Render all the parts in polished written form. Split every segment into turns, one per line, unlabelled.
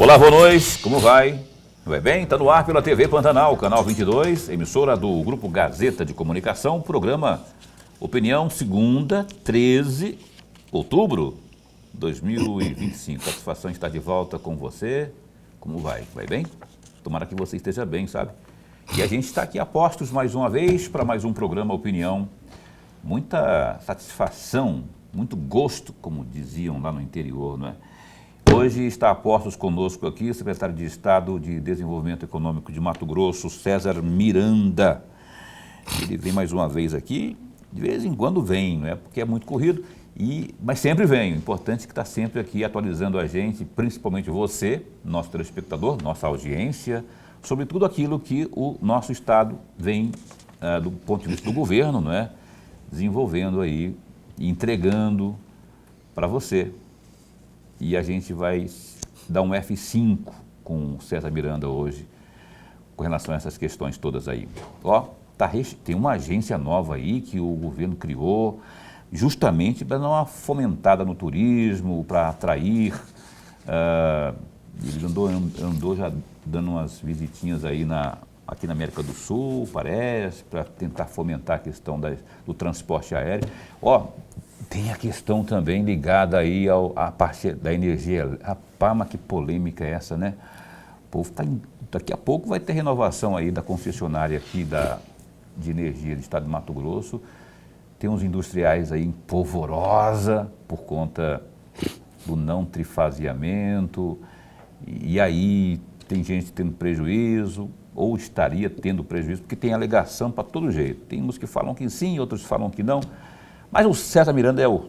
Olá, boa noite, como vai? Vai bem? Está no ar pela TV Pantanal, canal 22, emissora do Grupo Gazeta de Comunicação, programa Opinião, segunda, 13 de outubro de 2025. Satisfação estar de volta com você. Como vai? Vai bem? Tomara que você esteja bem, sabe? E a gente está aqui a postos mais uma vez para mais um programa Opinião. Muita satisfação, muito gosto, como diziam lá no interior, não é? Hoje está a postos conosco aqui o secretário de Estado de Desenvolvimento Econômico de Mato Grosso, César Miranda. Ele vem mais uma vez aqui, de vez em quando vem, não é? Porque é muito corrido, mas sempre vem. O importante é que está sempre aqui atualizando a gente, principalmente você, nosso telespectador, nossa audiência, sobre tudo aquilo que o nosso Estado vem, do ponto de vista do governo, não é? Desenvolvendo aí, entregando para você. E a gente vai dar um F5 com o César Miranda hoje, com relação a essas questões todas aí. Ó, tem uma agência nova aí que o governo criou, justamente para dar uma fomentada no turismo, para atrair. Ele andou já dando umas visitinhas aí aqui na América do Sul, parece, para tentar fomentar a questão do transporte aéreo. Ó, tem a questão também ligada aí à parte da energia. Rapaz, mas que polêmica é essa, né? O povo daqui a pouco vai ter renovação aí da concessionária aqui de energia do estado de Mato Grosso. Tem uns industriais aí em polvorosa por conta do não trifaseamento. E aí tem gente tendo prejuízo, ou estaria tendo prejuízo, porque tem alegação para todo jeito. Tem uns que falam que sim, outros falam que não. Mas o César Miranda é o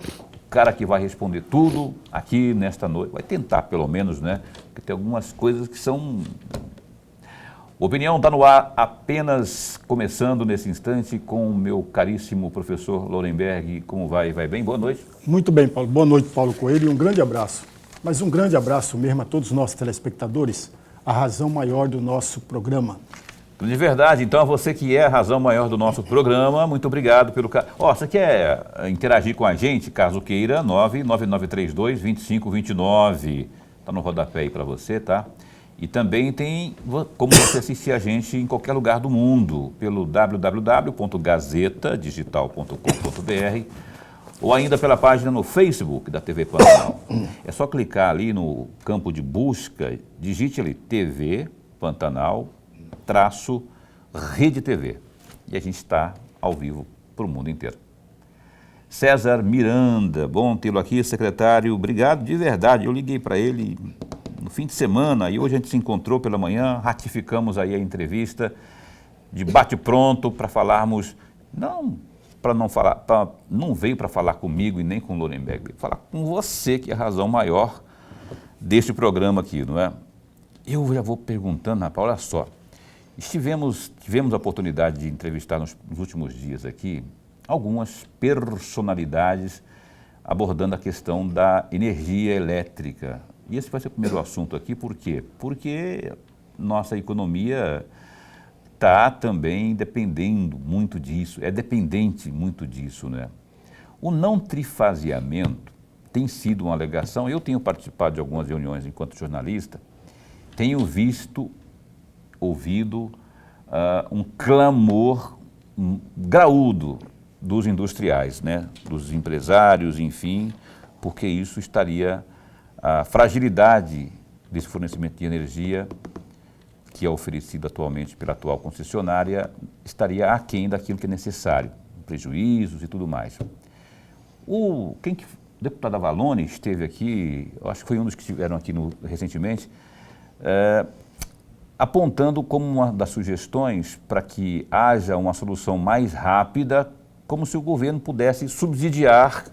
cara que vai responder tudo aqui nesta noite. Vai tentar, pelo menos, né? Porque tem algumas coisas que são... O Opinião está no ar apenas começando nesse instante com o meu caríssimo professor Lorenberg. Como vai? Vai bem? Boa noite.
Muito bem, Paulo. Boa noite, Paulo Coelho, e um grande abraço. Mas um grande abraço mesmo a todos os nossos telespectadores, a razão maior do nosso programa.
De verdade, então, a você que é a razão maior do nosso programa, muito obrigado pelo... você quer interagir com a gente, caso queira, 99932-2529. Está no rodapé aí para você, tá? E também tem como você assistir a gente em qualquer lugar do mundo, pelo www.gazetadigital.com.br ou ainda pela página no Facebook da TV Pantanal. É só clicar ali no campo de busca, digite ali TV Pantanal, Rede TV. E a gente está ao vivo para o mundo inteiro. César Miranda, bom tê-lo aqui, secretário. Obrigado de verdade. Eu liguei para ele no fim de semana e hoje a gente se encontrou pela manhã, ratificamos aí a entrevista de bate-pronto para falarmos, não veio para falar comigo e nem com o Lorenberg, veio falar com você, que é a razão maior deste programa aqui, não é? Eu já vou perguntando, rapaz, olha só. Tivemos a oportunidade de entrevistar nos últimos dias aqui algumas personalidades abordando a questão da energia elétrica. E esse vai ser o primeiro assunto aqui, por quê? Porque nossa economia está também dependendo muito disso, é dependente muito disso, né? O não trifaseamento tem sido uma alegação, eu tenho participado de algumas reuniões enquanto jornalista, tenho ouvido um clamor graúdo dos industriais, né? Dos empresários, enfim, porque isso a fragilidade desse fornecimento de energia, que é oferecido atualmente pela atual concessionária, estaria aquém daquilo que é necessário, prejuízos e tudo mais. O deputado Avalone esteve aqui, eu acho que foi um dos que estiveram aqui recentemente, apontando como uma das sugestões para que haja uma solução mais rápida, como se o governo pudesse subsidiar,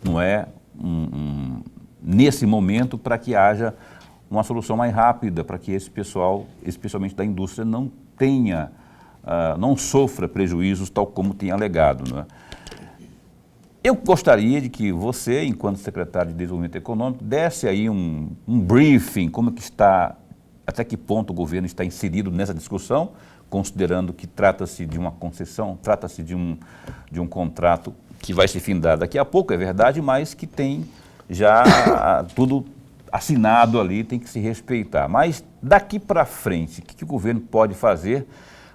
não é, nesse momento, para que haja uma solução mais rápida, para que esse pessoal, especialmente da indústria, não sofra prejuízos tal como tem alegado, não é? Eu gostaria de que você, enquanto secretário de Desenvolvimento Econômico, desse aí um briefing, como que está, até que ponto o governo está inserido nessa discussão, considerando que trata-se de uma concessão, trata-se de um contrato que vai se findar daqui a pouco, é verdade, mas que tem já tudo assinado ali tem que se respeitar. Mas daqui para frente, o que o governo pode fazer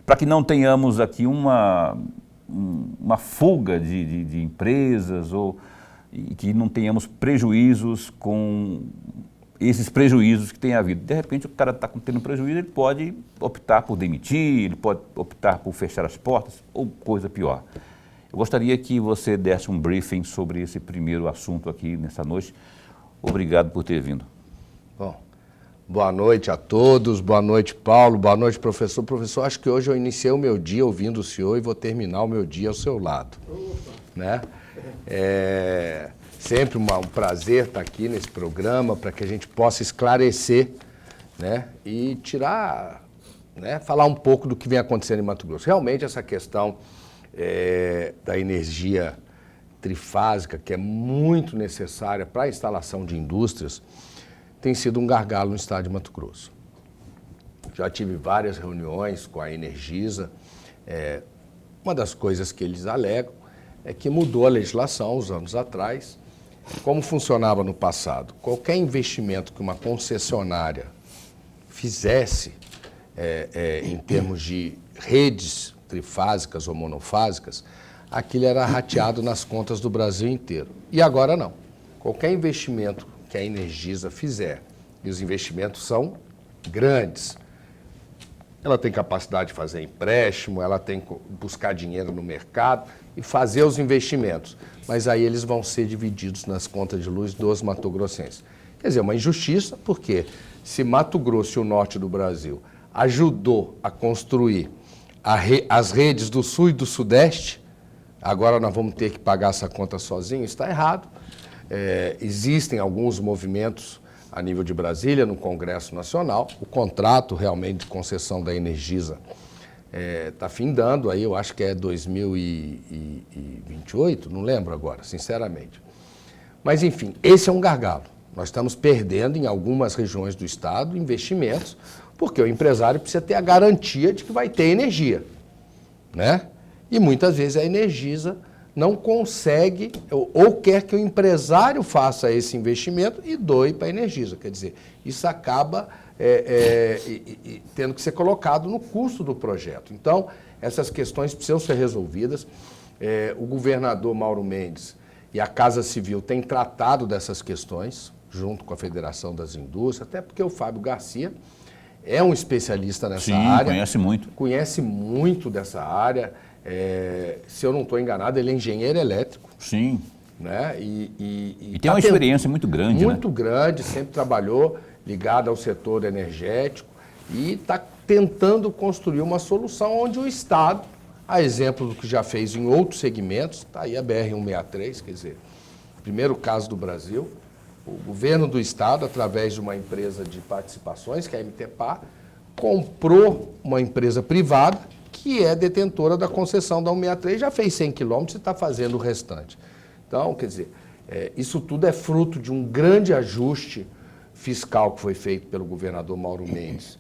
para que não tenhamos aqui uma fuga de empresas e que não tenhamos prejuízos com esses prejuízos que tem havido? De repente o cara está tendo prejuízo, ele pode optar por demitir, ele pode optar por fechar as portas ou coisa pior. Eu gostaria que você desse um briefing sobre esse primeiro assunto aqui nessa noite. Obrigado por ter vindo.
Bom, boa noite a todos, boa noite, Paulo, boa noite, professor. Professor, acho que hoje eu iniciei o meu dia ouvindo o senhor e vou terminar o meu dia ao seu lado. Né? Sempre um prazer estar aqui nesse programa para que a gente possa esclarecer, né, e tirar, né, falar um pouco do que vem acontecendo em Mato Grosso. Realmente essa questão da energia trifásica, que é muito necessária para a instalação de indústrias, tem sido um gargalo no estado de Mato Grosso. Já tive várias reuniões com a Energisa. Uma das coisas que eles alegam é que mudou a legislação uns anos atrás. Como funcionava no passado? Qualquer investimento que uma concessionária fizesse em termos de redes trifásicas ou monofásicas, aquilo era rateado nas contas do Brasil inteiro. E agora não. Qualquer investimento que a Energisa fizer, e os investimentos são grandes, ela tem capacidade de fazer empréstimo, ela tem que buscar dinheiro no mercado e fazer os investimentos. Mas aí eles vão ser divididos nas contas de luz dos matogrossenses. Quer dizer, uma injustiça, porque se Mato Grosso e o norte do Brasil ajudou a construir as redes do sul e do sudeste, agora nós vamos ter que pagar essa conta sozinho, está errado. Existem alguns movimentos a nível de Brasília, no Congresso Nacional. O contrato realmente de concessão da Energisa está findando, aí eu acho que é 2028, não lembro agora, sinceramente. Mas, enfim, esse é um gargalo. Nós estamos perdendo em algumas regiões do estado investimentos, porque o empresário precisa ter a garantia de que vai ter energia, né? E muitas vezes a Energisa não consegue ou quer que o empresário faça esse investimento e doe para a Energisa. Quer dizer, isso acaba tendo que ser colocado no custo do projeto. Então, essas questões precisam ser resolvidas. O governador Mauro Mendes e a Casa Civil têm tratado dessas questões, junto com a Federação das Indústrias, até porque o Fábio Garcia é um especialista nessa área. Sim,
conhece muito.
Conhece muito dessa área. Se eu não estou enganado, ele é engenheiro elétrico.
Sim.
Né?
E tem uma experiência muito grande,
muito grande, sempre trabalhou ligado ao setor energético e está tentando construir uma solução onde o Estado, a exemplo do que já fez em outros segmentos, está aí a BR-163, quer dizer, primeiro caso do Brasil, o governo do Estado, através de uma empresa de participações, que é a MTPA, comprou uma empresa privada que é detentora da concessão da 163, já fez 100 quilômetros e está fazendo o restante. Então, quer dizer, isso tudo é fruto de um grande ajuste fiscal que foi feito pelo governador Mauro Mendes,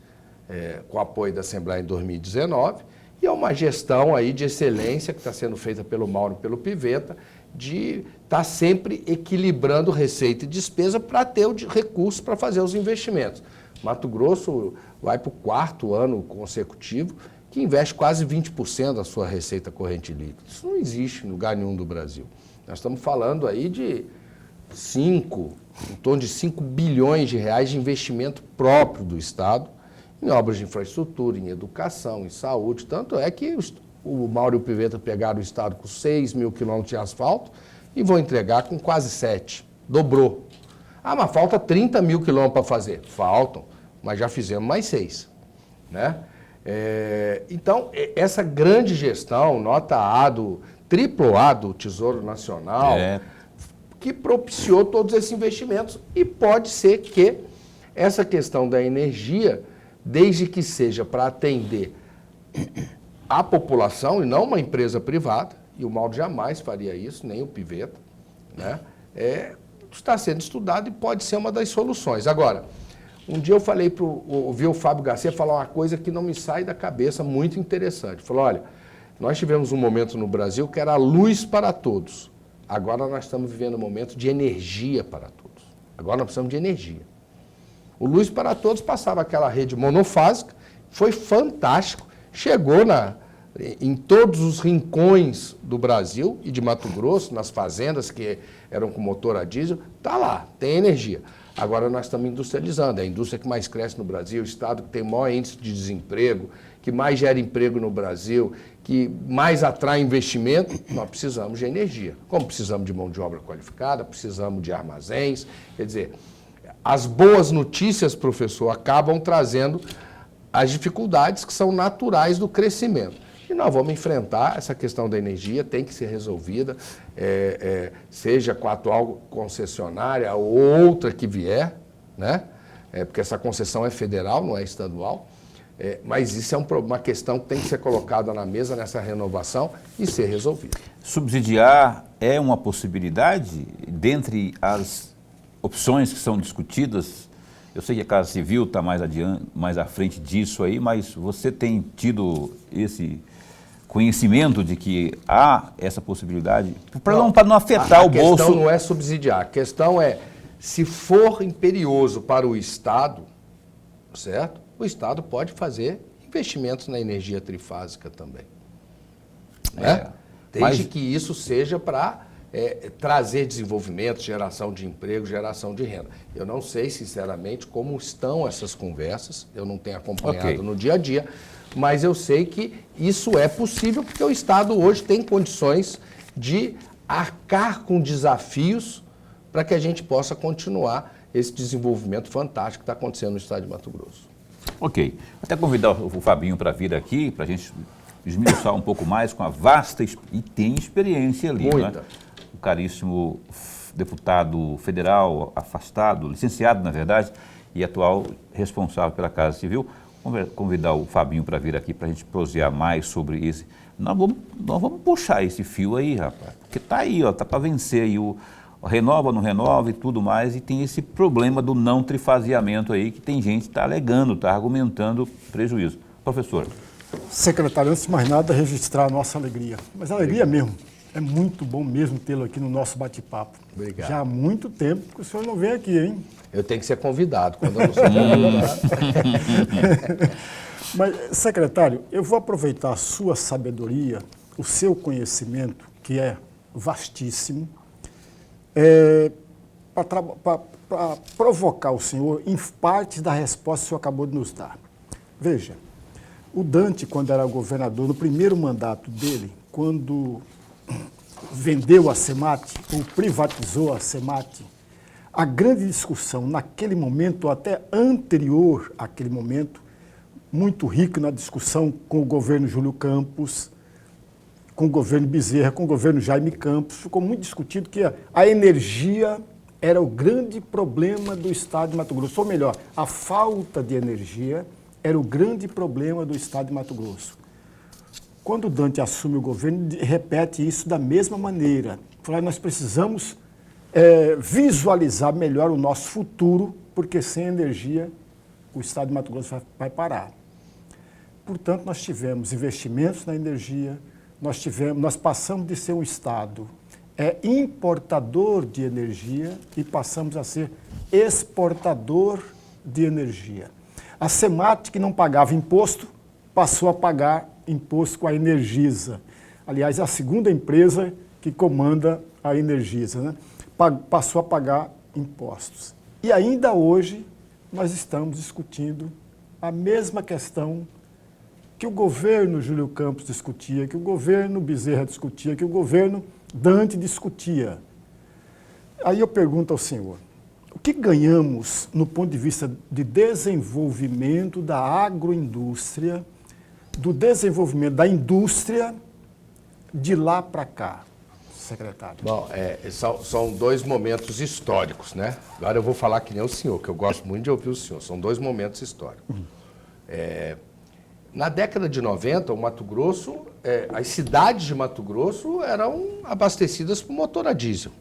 com apoio da Assembleia em 2019, e é uma gestão aí de excelência que está sendo feita pelo Mauro e pelo Pivetta, de estar sempre equilibrando receita e despesa para ter o recurso para fazer os investimentos. Mato Grosso vai para o 4º ano consecutivo que investe quase 20% da sua receita corrente líquida. Isso não existe em lugar nenhum do Brasil. Nós estamos falando aí de em torno de 5 bilhões de reais de investimento próprio do Estado em obras de infraestrutura, em educação, em saúde. Tanto é que o Mauro e o Pivetta pegaram o Estado com 6 mil quilômetros de asfalto e vão entregar com quase 7. Dobrou. Ah, mas falta 30 mil quilômetros para fazer. Faltam, mas já fizemos mais 6. Né? Então, essa grande gestão, nota A triplo A do Tesouro Nacional, que propiciou todos esses investimentos. E pode ser que essa questão da energia, desde que seja para atender a população e não uma empresa privada, e o Mauro jamais faria isso, nem o Pivetta, né? Está sendo estudado e pode ser uma das soluções. Agora, um dia eu ouvi o Fábio Garcia falar uma coisa que não me sai da cabeça, muito interessante. Falou, olha, nós tivemos um momento no Brasil que era luz para todos. Agora nós estamos vivendo um momento de energia para todos. Agora nós precisamos de energia. O Luz para Todos passava aquela rede monofásica, foi fantástico, chegou em todos os rincões do Brasil e de Mato Grosso, nas fazendas que eram com motor a diesel, está lá, tem energia. Agora nós estamos industrializando, é a indústria que mais cresce no Brasil, o estado que tem maior índice de desemprego, que mais gera emprego no Brasil, que mais atrai investimento, nós precisamos de energia. Como precisamos de mão de obra qualificada, precisamos de armazéns, quer dizer, as boas notícias, professor, acabam trazendo as dificuldades que são naturais do crescimento. E nós vamos enfrentar essa questão da energia, tem que ser resolvida, seja com a atual concessionária ou outra que vier, né? Porque essa concessão é federal, não é estadual. Mas isso é uma questão que tem que ser colocada na mesa nessa renovação e ser resolvida.
Subsidiar é uma possibilidade dentre as opções que são discutidas? Eu sei que a Casa Civil está mais à frente disso aí, mas você tem tido esse conhecimento de que há essa possibilidade para não afetar o bolso?
A questão não é subsidiar, a questão é, se for imperioso para o Estado, certo? O Estado pode fazer investimentos na energia trifásica também. Né? Desde que isso seja para trazer desenvolvimento, geração de emprego, geração de renda. Eu não sei, sinceramente, como estão essas conversas, eu não tenho acompanhado no dia a dia, mas eu sei que isso é possível porque o Estado hoje tem condições de arcar com desafios para que a gente possa continuar esse desenvolvimento fantástico que está acontecendo no estado de Mato Grosso.
Ok. Até convidar o Fabinho para vir aqui, para a gente esmiuçar um pouco mais com a vasta... E tem experiência ali,
muita.
Né? O caríssimo deputado federal afastado, licenciado, na verdade, e atual responsável pela Casa Civil. Convidar o Fabinho para vir aqui para a gente prosear mais sobre esse. Nós vamos puxar esse fio aí, rapaz, porque está aí, ó, tá para vencer aí o renova, não renova e tudo mais, e tem esse problema do não trifaseamento aí, que tem gente que está alegando, está argumentando prejuízo. Professor.
Secretário, antes de mais nada, registrar a nossa alegria. Mas a alegria mesmo, é muito bom mesmo tê-lo aqui no nosso bate-papo.
Obrigado.
Já há muito tempo que o senhor não vem aqui, hein?
Eu tenho que ser convidado, quando eu não sou convidado.
Mas, secretário, eu vou aproveitar a sua sabedoria, o seu conhecimento, que é vastíssimo, para provocar o senhor em parte da resposta que o senhor acabou de nos dar. Veja, o Dante, quando era governador, no primeiro mandato dele, quando vendeu a SEMAT, ou privatizou a SEMAT, a grande discussão naquele momento, ou até anterior àquele momento, muito rico na discussão com o governo Júlio Campos, com o governo Bezerra, com o governo Jaime Campos, ficou muito discutido que a energia era o grande problema do estado de Mato Grosso, ou melhor, a falta de energia era o grande problema do estado de Mato Grosso. Quando o Dante assume o governo, repete isso da mesma maneira. Fala, nós precisamos visualizar melhor o nosso futuro, porque sem energia o estado de Mato Grosso vai parar. Portanto, nós tivemos investimentos na energia, nós passamos de ser um estado importador de energia e passamos a ser exportador de energia. A SEMAT, que não pagava imposto, passou a pagar imposto com a Energisa. Aliás, é a segunda empresa que comanda a Energisa, né? Passou a pagar impostos. E ainda hoje nós estamos discutindo a mesma questão que o governo Júlio Campos discutia, que o governo Bezerra discutia, que o governo Dante discutia. Aí eu pergunto ao senhor, o que ganhamos no ponto de vista de desenvolvimento da agroindústria, do desenvolvimento da indústria de lá para cá, secretário?
Bom, são dois momentos históricos, né? Agora eu vou falar que nem o senhor, que eu gosto muito de ouvir o senhor. São dois momentos históricos. Na década de 90, o Mato Grosso, as cidades de Mato Grosso eram abastecidas por motor a diesel.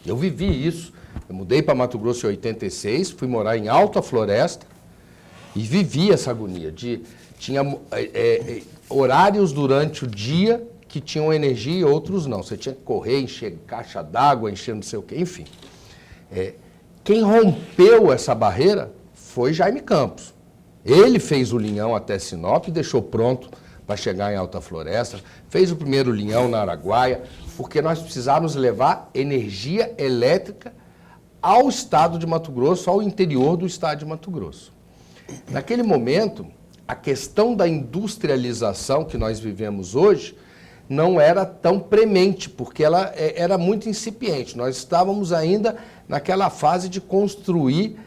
Eu vivi isso. Eu mudei para Mato Grosso em 86, fui morar em Alta Floresta e vivi essa agonia. Tinha horários durante o dia que tinham energia e outros não. Você tinha que correr, encher caixa d'água, encher não sei o quê, enfim. Quem rompeu essa barreira foi Jaime Campos. Ele fez o linhão até Sinop e deixou pronto para chegar em Alta Floresta, fez o primeiro linhão na Araguaia, porque nós precisávamos levar energia elétrica ao estado de Mato Grosso, ao interior do estado de Mato Grosso. Naquele momento, a questão da industrialização que nós vivemos hoje não era tão premente, porque ela era muito incipiente. Nós estávamos ainda naquela fase de construir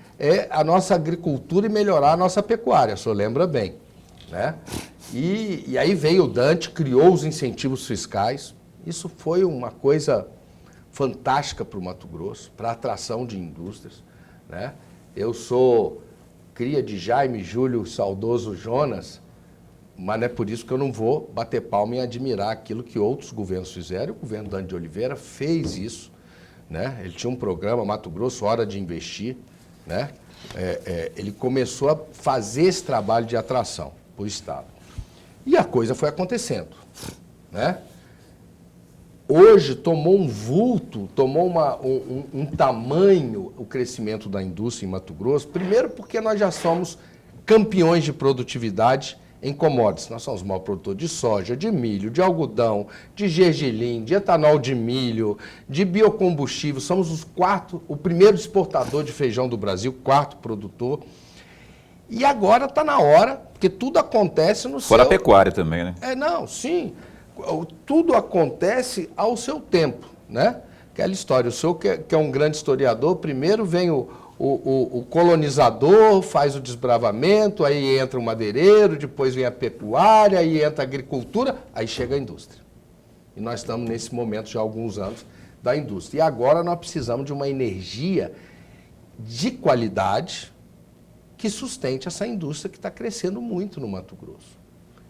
a nossa agricultura e melhorar a nossa pecuária, o senhor lembra bem, né? E aí veio o Dante, criou os incentivos fiscais. Isso foi uma coisa fantástica para o Mato Grosso, para a atração de indústrias, né? Eu sou cria de Jaime, Júlio, saudoso Jonas, mas não é por isso que eu não vou bater palma e admirar aquilo que outros governos fizeram. O governo Dante de Oliveira fez isso, né? Ele tinha um programa, Mato Grosso, Hora de Investir, né? Ele começou a fazer esse trabalho de atração para o Estado. E a coisa foi acontecendo, né? Hoje tomou um vulto, tomou um tamanho o crescimento da indústria em Mato Grosso, primeiro porque nós já somos campeões de produtividade em commodities. Nós somos o maior produtor de soja, de milho, de algodão, de gergelim, de etanol de milho, de biocombustível. Somos o primeiro exportador de feijão do Brasil, quarto produtor. E agora está na hora, porque tudo acontece no
Fora a pecuária também, né?
Não, sim. Tudo acontece ao seu tempo, né? Aquela história, o senhor que é um grande historiador, primeiro vem o colonizador, faz o desbravamento, aí entra o madeireiro, depois vem a pecuária, aí entra a agricultura, aí chega a indústria. E nós estamos nesse momento já há alguns anos da indústria. E agora nós precisamos de uma energia de qualidade que sustente essa indústria que está crescendo muito no Mato Grosso.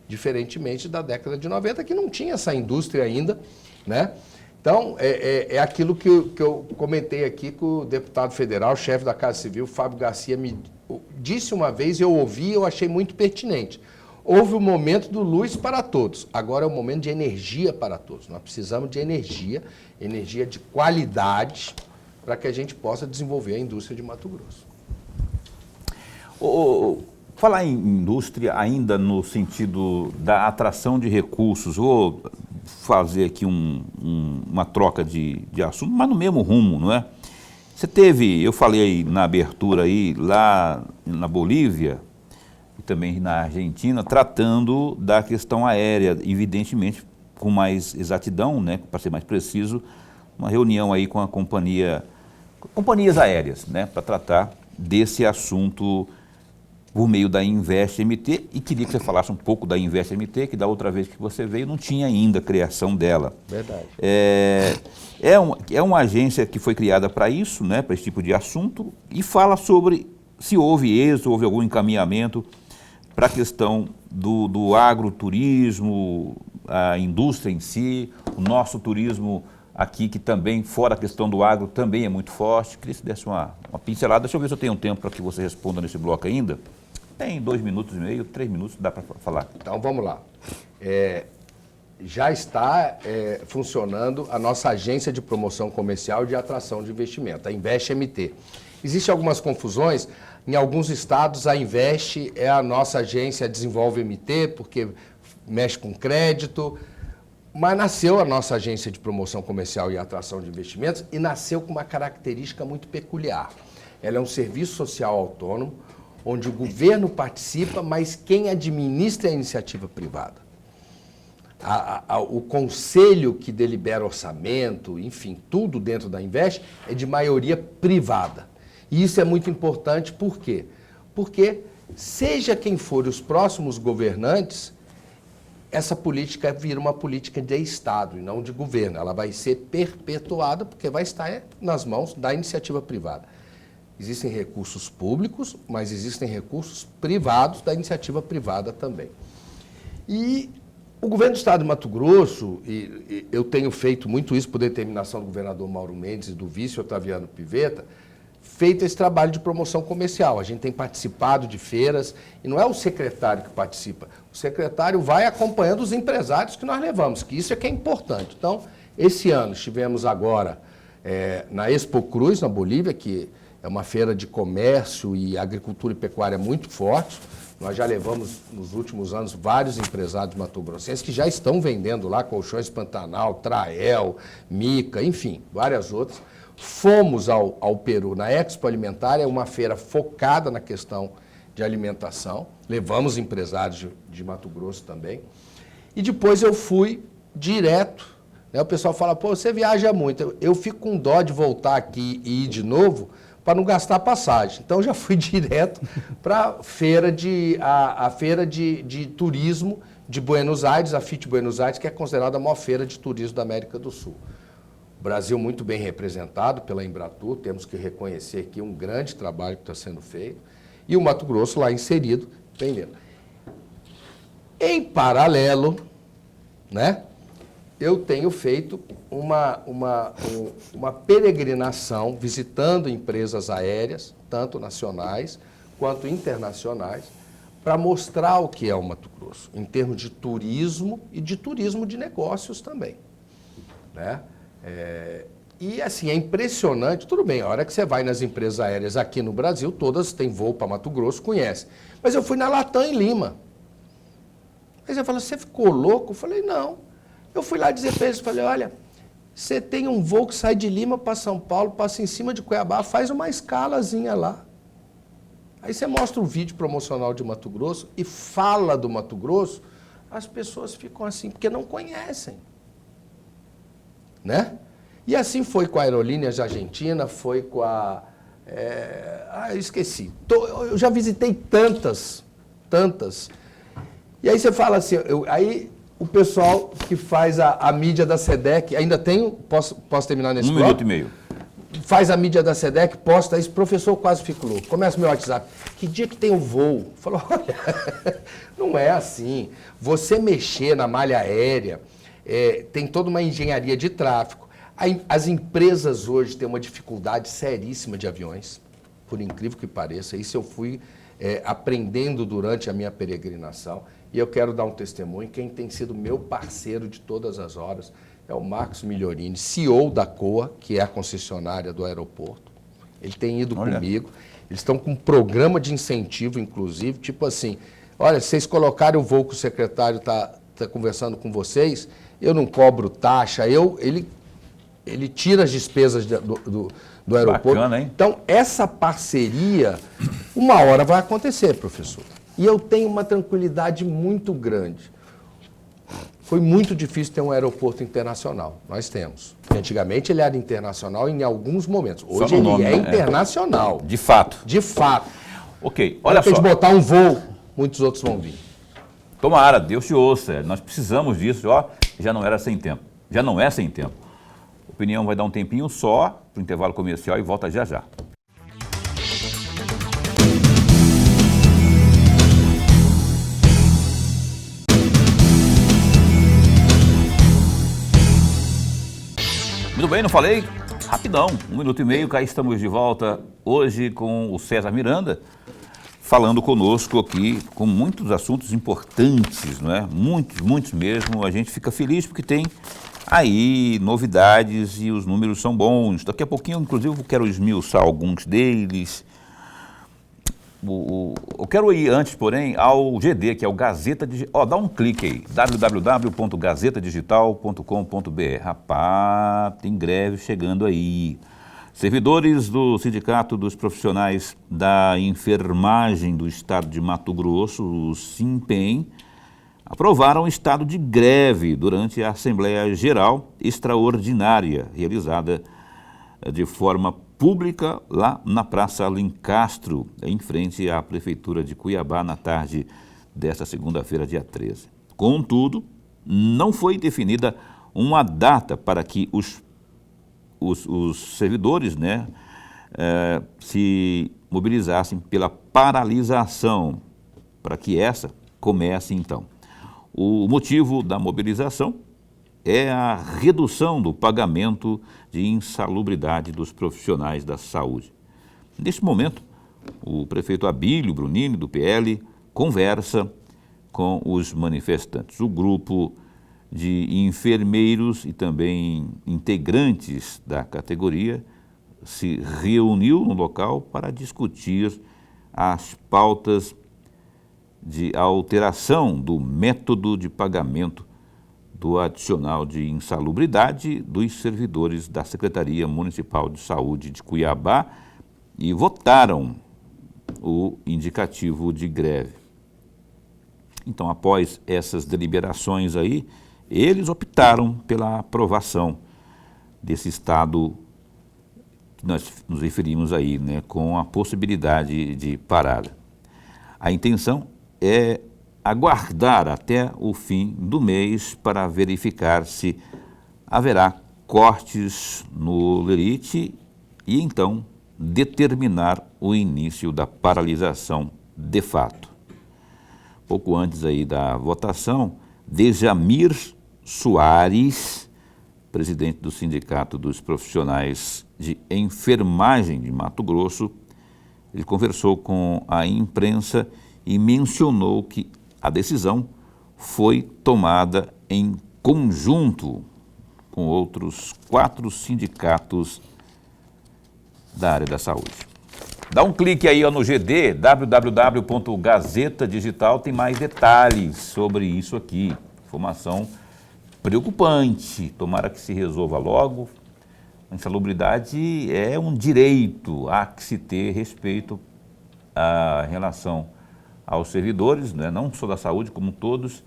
Diferentemente da década de 90, que não tinha essa indústria ainda, né? Então, é aquilo que eu comentei aqui que o deputado federal, chefe da Casa Civil, Fábio Garcia, me disse uma vez, eu ouvi, eu achei muito pertinente. Houve o momento do luz para todos, agora é o momento de energia para todos. Nós precisamos de energia de qualidade, para que a gente possa desenvolver a indústria de Mato Grosso.
Falar em indústria ainda no sentido da atração de recursos, vou fazer aqui uma troca de assunto, mas no mesmo rumo, não é? Você teve, eu falei aí na abertura aí, lá na Bolívia e também na Argentina, tratando da questão aérea, evidentemente com mais exatidão, né, para ser mais preciso, uma reunião aí com a companhias aéreas, né, para tratar desse assunto por meio da Invest MT, e queria que você falasse um pouco da Invest MT, que da outra vez que você veio não tinha ainda a criação dela.
Verdade.
É uma agência que foi criada para isso, né, para esse tipo de assunto, e fala sobre se houve êxito, houve algum encaminhamento para a questão do agroturismo, a indústria em si, o nosso turismo aqui, que também, fora a questão do agro, também é muito forte. Queria que você desse uma pincelada. Deixa eu ver se eu tenho tempo para que você responda nesse bloco ainda. Tem 2 minutos e meio, 3 minutos, dá para falar.
Então, vamos lá. Já está funcionando a nossa agência de promoção comercial e de atração de investimento, a Invest MT. Existem algumas confusões. Em alguns estados, a Invest é a nossa agência Desenvolve MT, porque mexe com crédito. Mas nasceu a nossa agência de promoção comercial e atração de investimentos e nasceu com uma característica muito peculiar. Ela é um serviço social autônomo, onde o governo participa, mas quem administra é a iniciativa privada. O conselho que delibera orçamento, enfim, tudo dentro da Invest é de maioria privada. E isso é muito importante, por quê? Porque, seja quem for os próximos governantes, essa política vira uma política de Estado e não de governo. Ela vai ser perpetuada porque vai estar nas mãos da iniciativa privada. Existem recursos públicos, mas existem recursos privados da iniciativa privada também. E o governo do Estado de Mato Grosso, e eu tenho feito muito isso por determinação do governador Mauro Mendes e do vice Otaviano Pivetta, feito esse trabalho de promoção comercial. A gente tem participado de feiras, e não é o secretário que participa, o secretário vai acompanhando os empresários que nós levamos, que isso é que é importante. Então, esse ano estivemos agora na Expo Cruz, na Bolívia, que é uma feira de comércio e agricultura e pecuária muito forte. Nós já levamos, nos últimos anos, vários empresários mato-grossenses que já estão vendendo lá colchões Pantanal, Trael, Mica, enfim, várias outras. Fomos ao Peru na Expo Alimentar, é uma feira focada na questão de alimentação. Levamos empresários de Mato Grosso também. E depois eu fui direto, né? O pessoal fala, pô, você viaja muito. Eu fico com dó de voltar aqui e ir de novo para não gastar passagem. Então, eu já fui direto para a feira de turismo de Buenos Aires, a FIT Buenos Aires, que é considerada a maior feira de turismo da América do Sul. O Brasil muito bem representado pela Embratur, temos que reconhecer aqui um grande trabalho que está sendo feito, e o Mato Grosso lá inserido, vendendo. Em paralelo, né, eu tenho feito uma peregrinação visitando empresas aéreas, tanto nacionais quanto internacionais, para mostrar o que é o Mato Grosso, em termos de turismo e de turismo de negócios também, né? E assim, é impressionante, tudo bem, a hora que você vai nas empresas aéreas aqui no Brasil, todas têm voo para Mato Grosso, conhece. Mas eu fui na Latam em Lima. Aí você fala, você ficou louco? Eu falei, não. Eu fui lá dizer para eles, falei, olha, você tem um voo que sai de Lima para São Paulo, passa em cima de Cuiabá, faz uma escalazinha lá. Aí você mostra o vídeo promocional de Mato Grosso e fala do Mato Grosso, as pessoas ficam assim, porque não conhecem. Né? E assim foi com a Aerolíneas Argentina, foi com a... eu esqueci. Eu já visitei tantas. E aí você fala assim, aí o pessoal que faz a mídia da SEDEC, ainda tenho, posso terminar nesse bloco?
1 minuto e meio.
Faz a mídia da SEDEC, posta isso, professor, quase fico louco. Começa o meu WhatsApp, que dia que tem o voo? Falou, olha, não é assim. Você mexer na malha aérea, tem toda uma engenharia de tráfego. As empresas hoje têm uma dificuldade seríssima de aviões, por incrível que pareça. Isso eu fui aprendendo durante a minha peregrinação. E eu quero dar um testemunho. Quem tem sido meu parceiro de todas as horas é o Marcos Migliorini, CEO da COA, que é a concessionária do aeroporto. Ele tem ido comigo. Eles estão com um programa de incentivo, inclusive, tipo assim, olha, se vocês colocarem o voo que o secretário está conversando com vocês, eu não cobro taxa, ele tira as despesas do aeroporto.
Bacana, hein?
Então, essa parceria, uma hora vai acontecer, professor. E eu tenho uma tranquilidade muito grande. Foi muito difícil ter um aeroporto internacional. Nós temos. Antigamente ele era internacional em alguns momentos. Hoje ele é internacional.
De fato.
De fato.
Ok, olha só.
Se a gente botar um voo, muitos outros vão vir.
Tomara, Deus te ouça. Nós precisamos disso. Ó, já não era sem tempo. Já não é sem tempo. A opinião vai dar um tempinho só para o intervalo comercial e volta já já. Muito bem, não falei? Rapidão, 1 minuto e meio, cá estamos de volta hoje com o César Miranda, falando conosco aqui com muitos assuntos importantes, não é? Muitos mesmo. A gente fica feliz porque tem aí novidades e os números são bons. Daqui a pouquinho, inclusive, eu quero esmiuçar alguns deles. Eu quero ir antes, porém, ao GD, que é o Gazeta Digital. Dá um clique aí, www.gazetadigital.com.br. Rapaz, tem greve chegando aí. Servidores do Sindicato dos Profissionais da Enfermagem do Estado de Mato Grosso, o SINPEM, aprovaram estado de greve durante a Assembleia Geral Extraordinária, realizada de forma pública lá na Praça Alencastro, em frente à Prefeitura de Cuiabá, na tarde desta segunda-feira, dia 13. Contudo, não foi definida uma data para que os servidores, né, se mobilizassem pela paralisação, para que essa comece então. O motivo da mobilização é a redução do pagamento de insalubridade dos profissionais da saúde. Neste momento, o prefeito Abílio Brunini, do PL, conversa com os manifestantes. O grupo de enfermeiros e também integrantes da categoria se reuniu no local para discutir as pautas de alteração do método de pagamento do adicional de insalubridade dos servidores da Secretaria Municipal de Saúde de Cuiabá e votaram o indicativo de greve. Então, após essas deliberações aí, eles optaram pela aprovação desse estado que nós nos referimos aí, né, com a possibilidade de parada. A intenção é aguardar até o fim do mês para verificar se haverá cortes no lerite e então determinar o início da paralisação de fato. Pouco antes aí da votação, Dejamir Soares, presidente do Sindicato dos Profissionais de Enfermagem de Mato Grosso, ele conversou com a imprensa e mencionou que a decisão foi tomada em conjunto com outros 4 sindicatos da área da saúde. Dá um clique aí no GD, www.gazeta Digital, tem mais detalhes sobre isso aqui. Informação preocupante, tomara que se resolva logo. A insalubridade é um direito, há que se ter respeito à relação aos servidores, né, não só da saúde, como todos,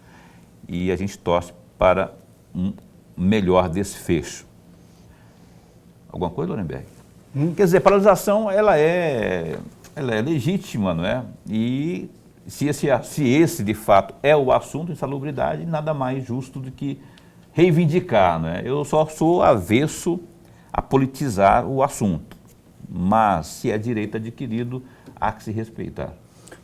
e a gente torce para um melhor desfecho. Alguma coisa, Lorenberg? Quer dizer, a paralisação ela é legítima, não é? E se esse de fato é o assunto, insalubridade, nada mais justo do que reivindicar, não é? Eu só sou avesso a politizar o assunto, mas se é direito adquirido, há que se respeitar.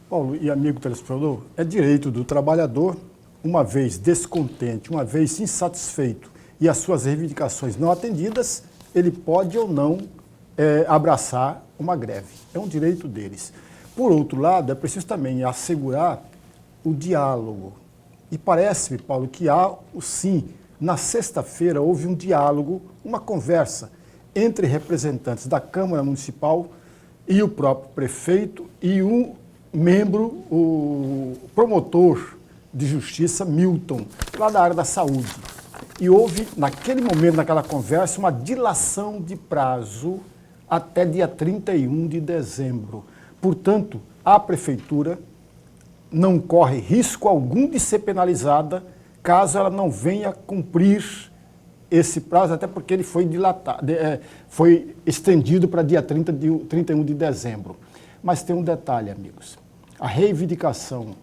Paulo e amigo telespectador, é direito do trabalhador, uma vez descontente, uma vez insatisfeito e as suas reivindicações não atendidas, ele pode ou não abraçar uma greve. É um direito deles. Por outro lado, é preciso também assegurar o diálogo. E parece-me, Paulo, que há, sim, na sexta-feira houve um diálogo, uma conversa entre representantes da Câmara Municipal e o próprio prefeito e um membro, o promotor de justiça, Milton, lá da área da saúde. E houve, naquele momento, naquela conversa, uma dilação de prazo até dia 31 de dezembro. Portanto, a prefeitura não corre risco algum de ser penalizada caso ela não venha cumprir esse prazo, até porque ele foi foi estendido para dia 31 de dezembro. Mas tem um detalhe, amigos. A reivindicação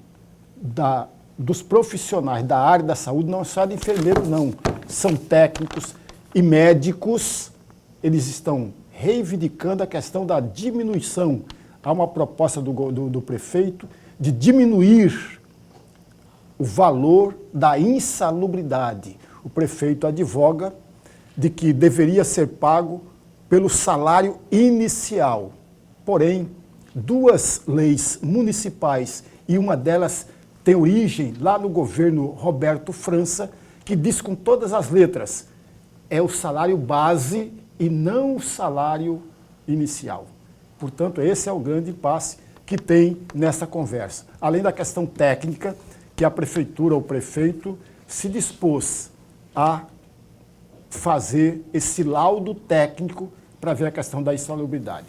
dos profissionais da área da saúde não é só de enfermeiro, não. São técnicos e médicos. Eles estão reivindicando a questão da diminuição. Há uma proposta do prefeito de diminuir o valor da insalubridade. O prefeito advoga de que deveria ser pago pelo salário inicial. Porém, 2 leis municipais, e uma delas tem origem lá no governo Roberto França, que diz com todas as letras, é o salário base e não o salário inicial. Portanto, esse é o grande impasse que tem nessa conversa. Além da questão técnica, que a prefeitura ou o prefeito se dispôs a fazer esse laudo técnico para ver a questão da insalubridade.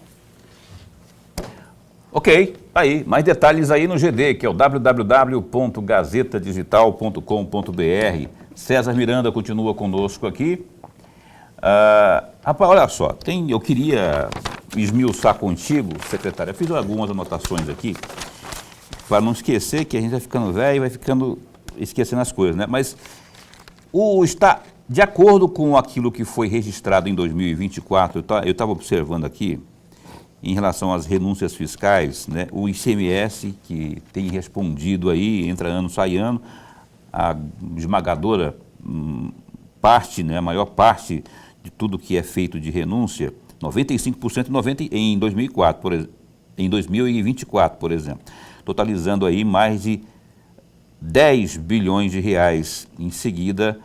Ok, aí, mais detalhes aí no GD, que é o www.gazetadigital.com.br. César Miranda continua conosco aqui. Rapaz, olha só, eu queria esmiuçar contigo, secretário, eu fiz algumas anotações aqui, para não esquecer que a gente vai ficando velho e vai ficando esquecendo as coisas, né? Mas está de acordo com aquilo que foi registrado em 2024, eu estava observando aqui, em relação às renúncias fiscais, né, o ICMS, que tem respondido aí, entra ano, sai ano, a esmagadora parte, né, a maior parte de tudo que é feito de renúncia, 95% em 2024, por exemplo, totalizando aí mais de 10 bilhões de reais. Em seguida,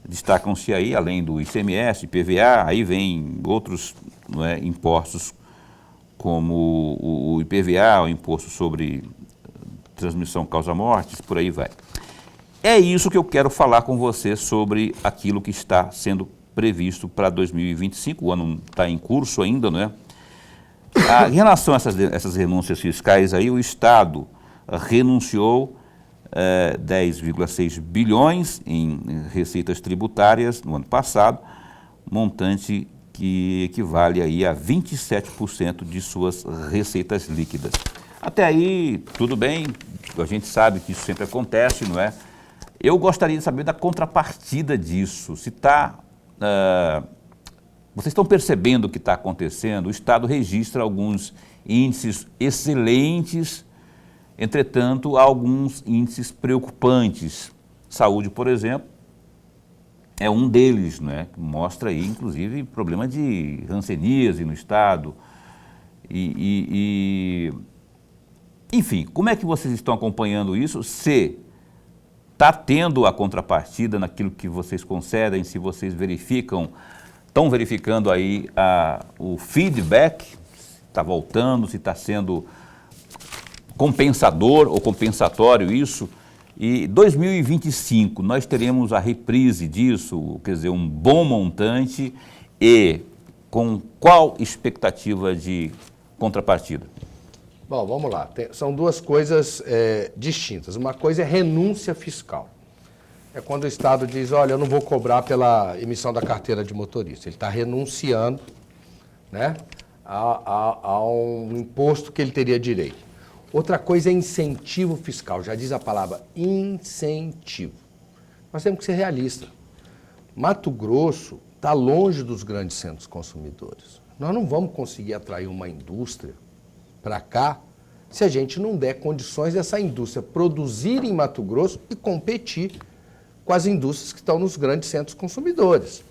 destacam-se aí, além do ICMS, PVA, aí vem outros não é, impostos como o IPVA, o Imposto sobre Transmissão Causa-Mortes, por aí vai. É isso que eu quero falar com você sobre aquilo que está sendo previsto para 2025, o ano está em curso ainda, não é? Em relação a essas renúncias fiscais aí, o Estado renunciou 10,6 bilhões em receitas tributárias no ano passado, montante que equivale aí a 27% de suas receitas líquidas. Até aí, tudo bem, a gente sabe que isso sempre acontece, não é? Eu gostaria de saber da contrapartida disso, se está... vocês estão percebendo o que está acontecendo? O Estado registra alguns índices excelentes, entretanto, há alguns índices preocupantes. Saúde, por exemplo, é um deles, né? Que mostra aí, inclusive, problema de hanseníase no Estado. Enfim, como é que vocês estão acompanhando isso? Se está tendo a contrapartida naquilo que vocês concedem, se vocês verificam, estão verificando aí o feedback, se está voltando, se está sendo compensador ou compensatório isso. E 2025 nós teremos a reprise disso, quer dizer, um bom montante e com qual expectativa de contrapartida?
Bom, vamos lá. São duas coisas distintas. Uma coisa é renúncia fiscal. É quando o Estado diz, olha, eu não vou cobrar pela emissão da carteira de motorista. Ele está renunciando, né, a um imposto que ele teria direito. Outra coisa é incentivo fiscal. Já diz a palavra incentivo. Nós temos que ser realistas. Mato Grosso está longe dos grandes centros consumidores. Nós não vamos conseguir atrair uma indústria para cá se a gente não der condições dessa indústria produzir em Mato Grosso e competir com as indústrias que estão nos grandes centros consumidores.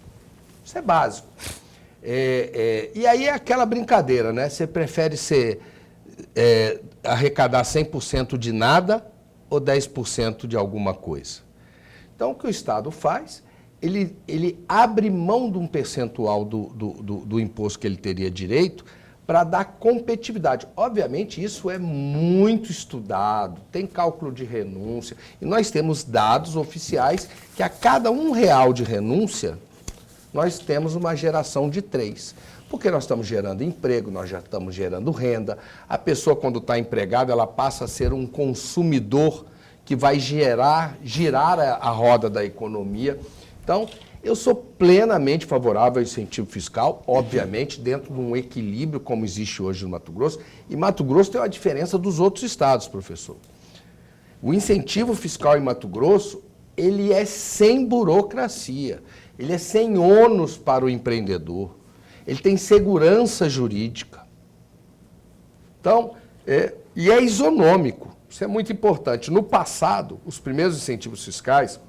Isso é básico. E aí é aquela brincadeira, né? Você prefere arrecadar 100% de nada ou 10% de alguma coisa? Então, o que o Estado faz, ele abre mão de um percentual do imposto que ele teria direito para dar competitividade. Obviamente, isso é muito estudado, tem cálculo de renúncia, e nós temos dados oficiais que a cada R$1 de renúncia, nós temos uma geração de 3. Porque nós estamos gerando emprego, nós já estamos gerando renda. A pessoa, quando está empregada, ela passa a ser um consumidor que vai girar a roda da economia. Então, eu sou plenamente favorável ao incentivo fiscal, obviamente, dentro de um equilíbrio como existe hoje no Mato Grosso. E Mato Grosso tem uma diferença dos outros estados, professor. O incentivo fiscal em Mato Grosso, ele é sem burocracia, ele é sem ônus para o empreendedor, ele tem segurança jurídica. Então, e é isonômico, isso é muito importante. No passado, os primeiros incentivos fiscais,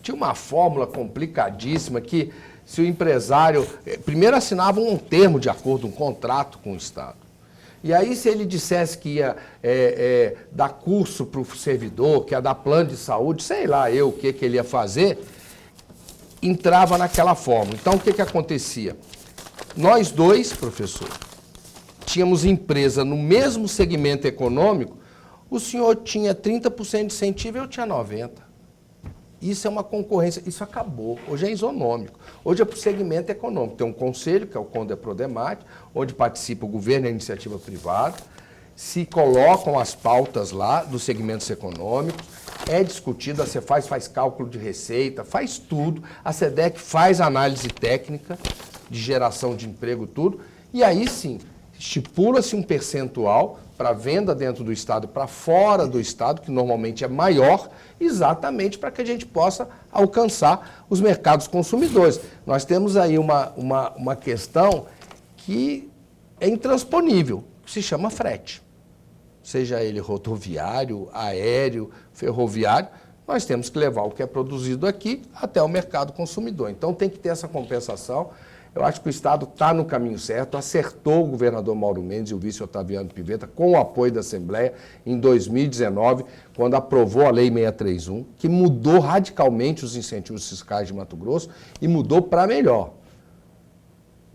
tinha uma fórmula complicadíssima que se o empresário... Primeiro assinava um termo de acordo, um contrato com o Estado. E aí se ele dissesse que ia dar curso para o servidor, que ia dar plano de saúde, sei lá o que ele ia fazer, entrava naquela fórmula. Então o que acontecia? Nós dois, professor, tínhamos empresa no mesmo segmento econômico, o senhor tinha 30% de incentivo e eu tinha 90%. Isso é uma concorrência, isso acabou. Hoje é isonômico. Hoje é para o segmento econômico. Tem um conselho, que é o CONDEPRODEMAT, onde participa o governo e a iniciativa privada, se colocam as pautas lá dos segmentos econômicos, é discutido, a Cefaz faz cálculo de receita, faz tudo, a SEDEC faz análise técnica de geração de emprego, tudo, e aí sim, estipula-se um percentual para venda dentro do Estado e para fora do Estado, que normalmente é maior, exatamente para que a gente possa alcançar os mercados consumidores. Nós temos aí uma questão que é intransponível, que se chama frete. Seja ele rodoviário, aéreo, ferroviário, nós temos que levar o que é produzido aqui até o mercado consumidor. Então tem que ter essa compensação. Eu acho que o Estado está no caminho certo, acertou o governador Mauro Mendes e o vice Otaviano Pivetta, com o apoio da Assembleia, em 2019, quando aprovou a Lei 631, que mudou radicalmente os incentivos fiscais de Mato Grosso e mudou para melhor.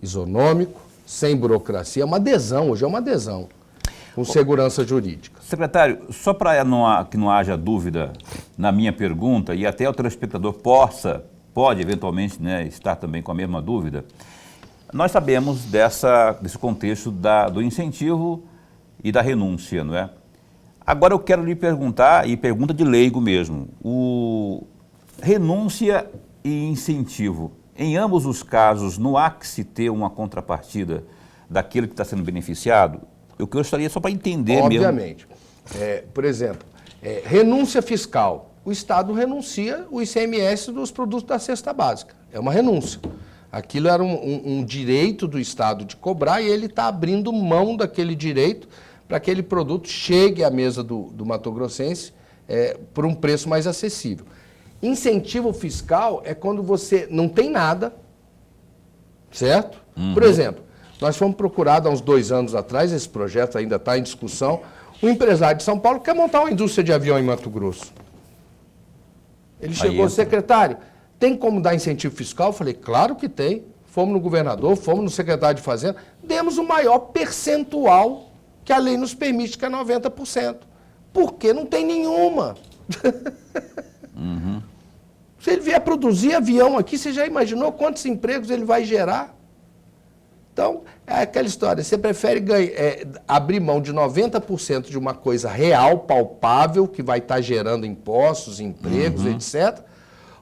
isonômico, sem burocracia, é uma adesão, hoje é uma adesão, com segurança jurídica.
Secretário, só para que não haja dúvida na minha pergunta, e até o telespectador pode eventualmente, né, estar também com a mesma dúvida, nós sabemos desse contexto do incentivo e da renúncia, não é? Agora eu quero lhe perguntar, e pergunta de leigo mesmo, renúncia e incentivo, em ambos os casos, não há que se ter uma contrapartida daquele que está sendo beneficiado? Eu gostaria só para entender
Obviamente. Por exemplo, renúncia fiscal. O Estado renuncia o ICMS dos produtos da cesta básica. É uma renúncia. Aquilo era um direito do Estado de cobrar e ele está abrindo mão daquele direito para que aquele produto chegue à mesa do mato-grossense por um preço mais acessível. Incentivo fiscal é quando você não tem nada, certo? Por exemplo, nós fomos procurados há uns 2 anos atrás, esse projeto ainda está em discussão, um empresário de São Paulo quer montar uma indústria de avião em Mato Grosso. Ele chegou, secretário, tem como dar incentivo fiscal? Eu falei, claro que tem. Fomos no governador, fomos no secretário de Fazenda, demos o maior percentual que a lei nos permite, que é 90%. Porque não tem nenhuma. Se ele vier produzir avião aqui, você já imaginou quantos empregos ele vai gerar? Então, é aquela história, você prefere abrir mão de 90% de uma coisa real, palpável, que vai estar gerando impostos, empregos, etc.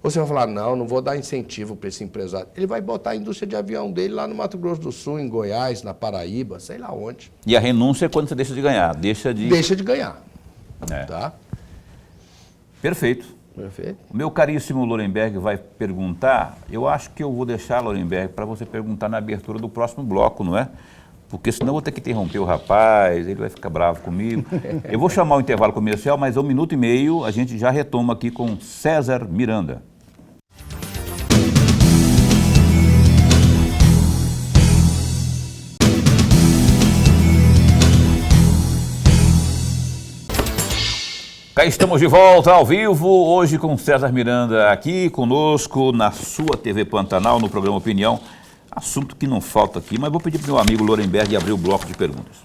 Ou você vai falar, não vou dar incentivo para esse empresário. Ele vai botar a indústria de avião dele lá no Mato Grosso do Sul, em Goiás, na Paraíba, sei lá onde.
E a renúncia é quando você deixa de ganhar? Deixa de
ganhar. Tá?
Perfeito.
Perfeito.
O meu caríssimo Lorenberg vai perguntar, eu acho que eu vou deixar, Lorenberg, para você perguntar na abertura do próximo bloco, não é? Porque senão eu vou ter que interromper o rapaz, ele vai ficar bravo comigo. Eu vou chamar o intervalo comercial, mas 1 minuto e meio a gente já retoma aqui com César Miranda. Cá estamos de volta ao vivo, hoje com César Miranda aqui conosco na sua TV Pantanal, no programa Opinião. Assunto que não falta aqui, mas vou pedir para o meu amigo Lorenberg abrir o bloco de perguntas.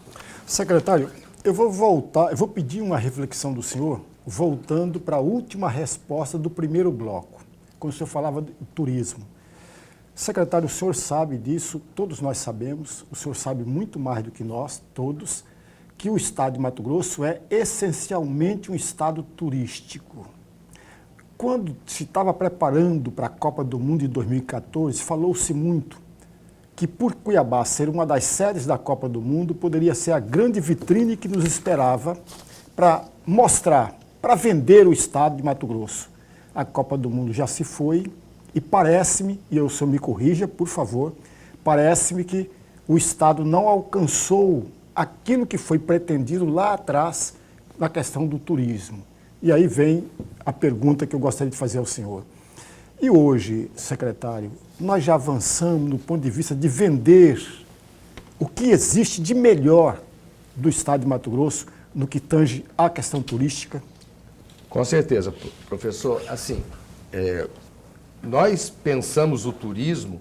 Secretário, eu vou pedir uma reflexão do senhor, voltando para a última resposta do primeiro bloco, quando o senhor falava de turismo. Secretário, o senhor sabe disso, todos nós sabemos, o senhor sabe muito mais do que nós, todos, que o estado de Mato Grosso é essencialmente um estado turístico. Quando se estava preparando para a Copa do Mundo de 2014, falou-se muito que por Cuiabá ser uma das sedes da Copa do Mundo, poderia ser a grande vitrine que nos esperava para mostrar, para vender o estado de Mato Grosso. A Copa do Mundo já se foi e parece-me, e o senhor me corrija, por favor, parece-me que o estado não alcançou aquilo que foi pretendido lá atrás na questão do turismo. E aí vem a pergunta que eu gostaria de fazer ao senhor. E hoje, secretário, nós já avançamos no ponto de vista de vender o que existe de melhor do estado de Mato Grosso no que tange à questão turística?
Com certeza, professor. Assim, nós pensamos o turismo,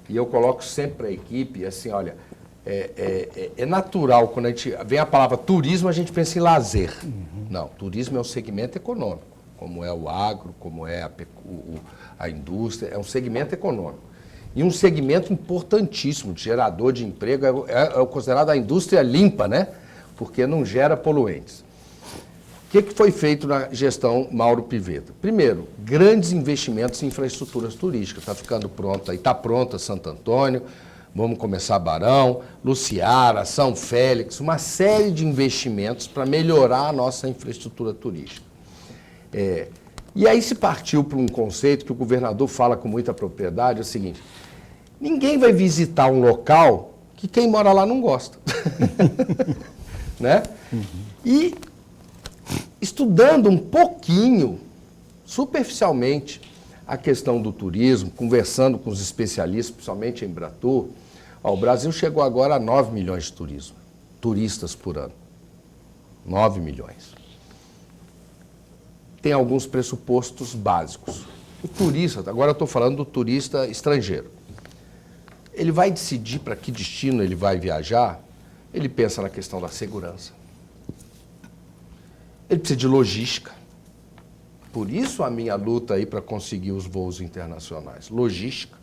e eu coloco sempre para a equipe, assim, olha, é natural, quando a gente vem a palavra turismo, a gente pensa em lazer. Não, turismo é um segmento econômico, como é o agro, como é a indústria, é um segmento econômico. E um segmento importantíssimo, de gerador de emprego, é considerado a indústria limpa, né? Porque não gera poluentes. O que foi feito na gestão Mauro Pivetta? Primeiro, grandes investimentos em infraestruturas turísticas. Está ficando pronta, e está pronta Santo Antônio, vamos começar Barão, Luciara, São Félix, uma série de investimentos para melhorar a nossa infraestrutura turística. E aí se partiu para um conceito que o governador fala com muita propriedade, é o seguinte: ninguém vai visitar um local que quem mora lá não gosta. Né? E estudando um pouquinho, superficialmente, a questão do turismo, conversando com os especialistas, principalmente em Embratur, o Brasil chegou agora a 9 milhões de turistas por ano. 9 milhões. Tem alguns pressupostos básicos. O turista, agora eu estou falando do turista estrangeiro. ele vai decidir para que destino ele vai viajar, ele pensa na questão da segurança. Ele precisa de logística. Por isso a minha luta aí para conseguir os voos internacionais. Logística.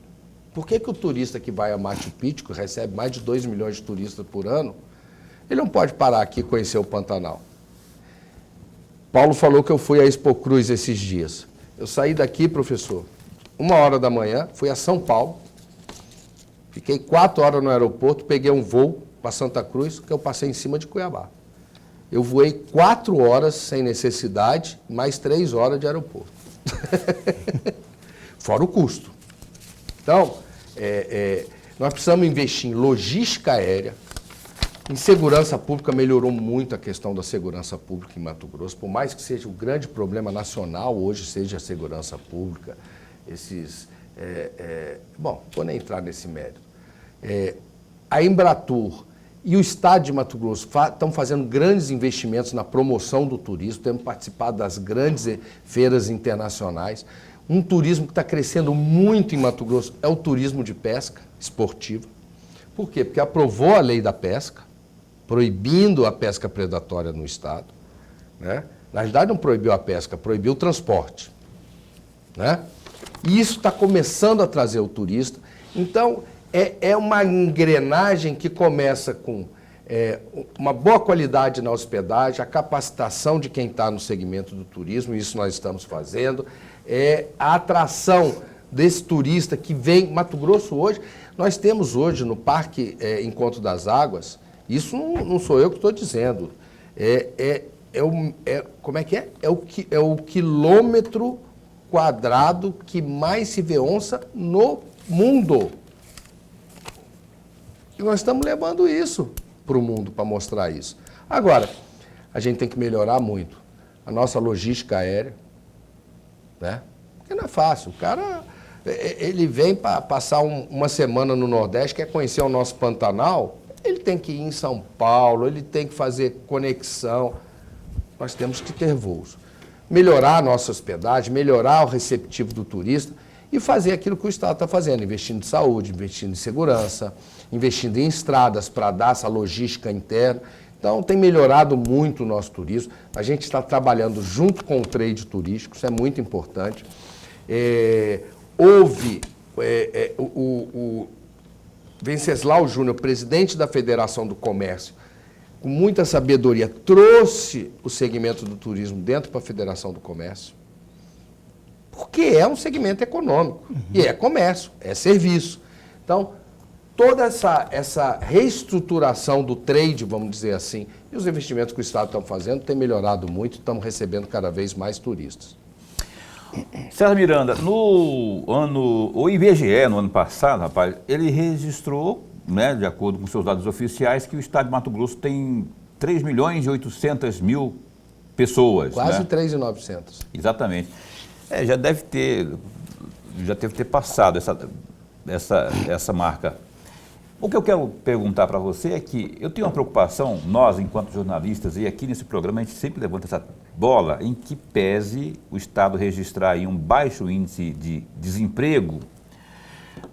Por que o turista que vai a Machu Picchu, que recebe mais de 2 milhões de turistas por ano, ele não pode parar aqui e conhecer o Pantanal? Paulo falou que eu fui à Expo Cruz esses dias. Eu saí daqui, professor, 1h da manhã, fui a São Paulo, fiquei 4 horas no aeroporto, peguei um voo para Santa Cruz, que eu passei em cima de Cuiabá. Eu voei 4 horas sem necessidade, mais 3 horas de aeroporto. Fora o custo. Então, nós precisamos investir em logística aérea, em segurança pública. Melhorou muito a questão da segurança pública em Mato Grosso, por mais que seja o grande problema nacional hoje, seja a segurança pública, bom, vou nem entrar nesse mérito. A Embratur e o Estado de Mato Grosso estão fazendo grandes investimentos na promoção do turismo, temos participado das grandes feiras internacionais. Um turismo que está crescendo muito em Mato Grosso é o turismo de pesca esportiva. Por quê? Porque aprovou a lei da pesca, proibindo a pesca predatória no Estado, né? Na realidade não proibiu a pesca, proibiu o transporte, né? E isso está começando a trazer o turista. Então, é uma engrenagem que começa com uma boa qualidade na hospedagem, a capacitação de quem está no segmento do turismo, isso nós estamos fazendo, a atração desse turista que vem. Mato Grosso hoje, nós temos hoje no Parque Encontro das Águas, isso não sou eu que estou dizendo, como é que é? É o quilômetro quadrado que mais se vê onça no mundo. E nós estamos levando isso para o mundo, para mostrar isso. Agora, a gente tem que melhorar muito a nossa logística aérea, né? Porque não é fácil. O cara, ele vem para passar uma semana no Nordeste, quer conhecer o nosso Pantanal, ele tem que ir em São Paulo, ele tem que fazer conexão. Nós temos que ter voos. Melhorar a nossa hospedagem, melhorar o receptivo do turista e fazer aquilo que o Estado está fazendo, investindo em saúde, investindo em segurança, investindo em estradas para dar essa logística interna. Então, tem melhorado muito o nosso turismo. A gente está trabalhando junto com o trade turístico, isso é muito importante. O Venceslau Júnior, presidente da Federação do Comércio, com muita sabedoria, trouxe o segmento do turismo dentro para a Federação do Comércio, porque é um segmento econômico, e é comércio, é serviço. Então, toda essa reestruturação do trade, vamos dizer assim, e os investimentos que o Estado está fazendo tem melhorado muito, estamos recebendo cada vez mais turistas.
César Miranda, o IBGE, no ano passado, rapaz, ele registrou, né, de acordo com seus dados oficiais, que o Estado de Mato Grosso tem 3.800.000 pessoas.
Quase, né?
3.900. Exatamente. Já deve ter passado essa marca. O que eu quero perguntar para você é que eu tenho uma preocupação, nós, enquanto jornalistas, e aqui nesse programa a gente sempre levanta essa bola, em que pese o Estado registrar aí um baixo índice de desemprego,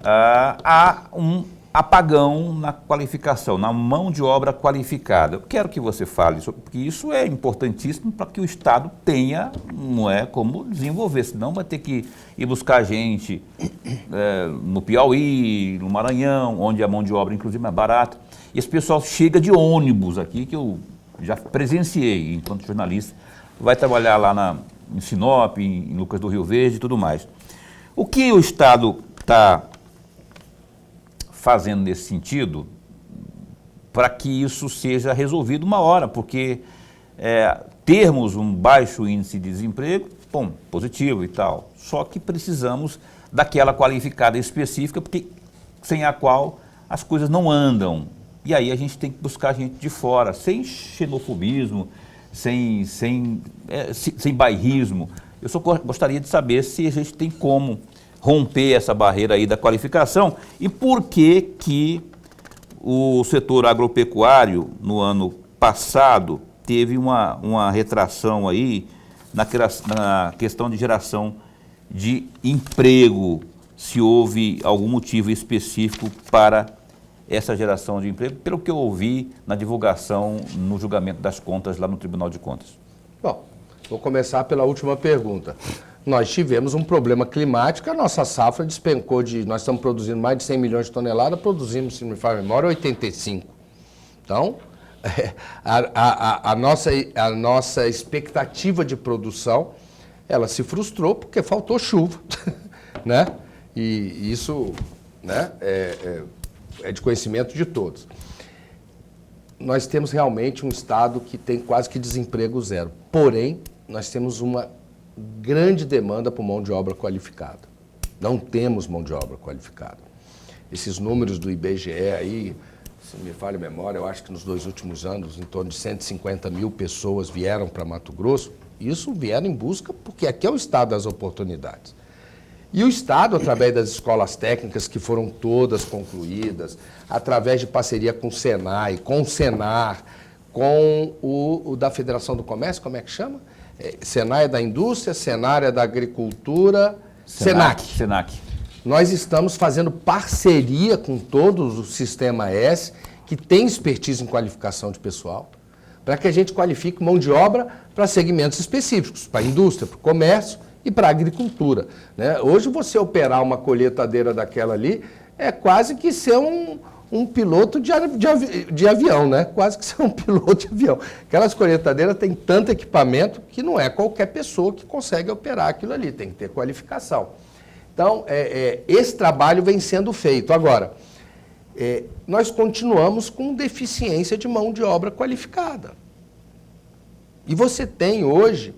há um apagão na qualificação, na mão de obra qualificada. Eu quero que você fale sobre, porque isso é importantíssimo para que o Estado tenha, não é, como desenvolver, senão vai ter que ir buscar gente no Piauí, no Maranhão, onde a mão de obra, inclusive, é barata. E esse pessoal chega de ônibus aqui, que eu já presenciei enquanto jornalista, vai trabalhar lá em Sinop, em Lucas do Rio Verde e tudo mais. O que o Estado está fazendo nesse sentido para que isso seja resolvido uma hora? Porque termos um baixo índice de desemprego, bom, positivo e tal, só que precisamos daquela qualificada específica, porque sem a qual as coisas não andam. E aí a gente tem que buscar gente de fora, sem xenofobismo, sem bairrismo. Eu só gostaria de saber se a gente tem como romper essa barreira aí da qualificação e por que o setor agropecuário, no ano passado, teve uma retração aí na questão de geração de emprego. se houve algum motivo específico para essa geração de emprego, pelo que eu ouvi na divulgação no julgamento das contas lá no Tribunal de Contas.
Bom, vou começar pela última pergunta. Nós tivemos um problema climático, a nossa safra despencou nós estamos produzindo mais de 100 milhões de toneladas, produzimos, se não me falha a memória, 85. Então, a nossa expectativa de produção, ela se frustrou porque faltou chuva, né? E isso, né, é de conhecimento de todos. Nós temos realmente um estado que tem quase que desemprego zero. Porém, nós temos uma grande demanda por mão de obra qualificada. Não temos mão de obra qualificada. Esses números do IBGE aí, se me falha a memória, eu acho que nos 2 últimos anos, em torno de 150 mil pessoas vieram para Mato Grosso. Isso vieram em busca, porque aqui é o estado das oportunidades. E o Estado, através das escolas técnicas, que foram todas concluídas, através de parceria com o Senai, com o Senar, com o da Federação do Comércio, como é que chama? Senai é da Indústria, Senar é da Agricultura, Senac. Nós estamos fazendo parceria com todos o Sistema S, que tem expertise em qualificação de pessoal, para que a gente qualifique mão de obra para segmentos específicos, para a indústria, para o comércio e para a agricultura, né? Hoje você operar uma colheitadeira daquela ali é quase que ser um piloto de avião, né? Quase que ser um piloto de avião. Aquelas colheitadeiras têm tanto equipamento que não é qualquer pessoa que consegue operar aquilo ali, tem que ter qualificação. Então, esse trabalho vem sendo feito. Agora, nós continuamos com deficiência de mão de obra qualificada. E você tem hoje